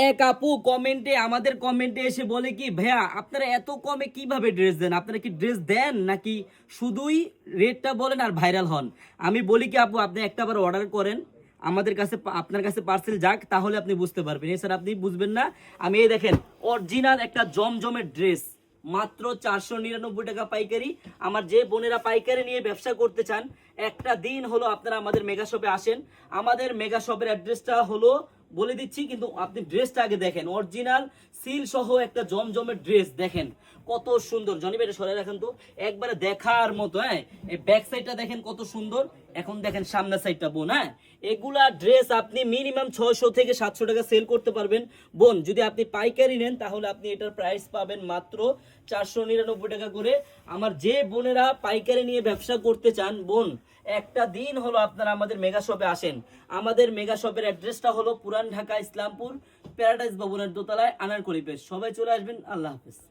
এক আপু কমেন্টে, আমাদের কমেন্টে এসে বলে কি ভাইয়া আপনারা এত কমে কিভাবে ড্রেস দেন, আপনারা কি ড্রেস দেন নাকি শুধুই রেটটা বলেন আর ভাইরাল হন? আমি বলি কি আপু, আপনি একটাবার অর্ডার করেন, আমাদের কাছে আপনার কাছে পার্সেল যাক, তাহলে আপনি বুঝতে পারবেন, এছাড়া আপনি বুঝবেন না। আমি এই দেখেন অরিজিনাল একটা জমজমের ড্রেস, মাত্র 499 টাকা পাইকারি। আমার যে বোনেরা পাইকারি নিয়ে ব্যবসা করতে চান, একটা দিন হলো আপনারা আমাদের মেগা শপে আসেন। আমাদের মেগা শপের অ্যাড্রেসটা হলো বলে দিচ্ছি, কিন্তু আপনি ড্রেসটা আগে দেখেন, অরিজিনাল সিল সহ একটা জমজমের ড্রেস দেখেন কত সুন্দর। জনি ভাই সরাই রাখেন তো, একবারে দেখার মতো। হ্যাঁ, এই ব্যাক সাইডটা দেখেন কত সুন্দর। এখন দেখেন সামনের সাইডটা বোন। হ্যাঁ, এগুলা ড্রেস আপনি মিনিমাম 600 থেকে 700 টাকা সেল করতে পারবেন বোন। যদি আপনি পাইকারি নেন তাহলে আপনি এটার প্রাইস পাবেন মাত্র 499 টাকা করে। আমার যে বোনেরা পাইকারি নিয়ে ব্যবসা করতে চান বোন, একটা দিন হলো আপনারা আমাদের মেগা শপে আসেন। আমাদের মেগা শপের অ্যাড্রেসটা হলো পুরান ঢাকা ইসলামপুর প্যারাডাইস ভবনের দোতলায় আনারকলি পেজ। সবাই চলে আসবেন। আল্লাহ হাফেজ।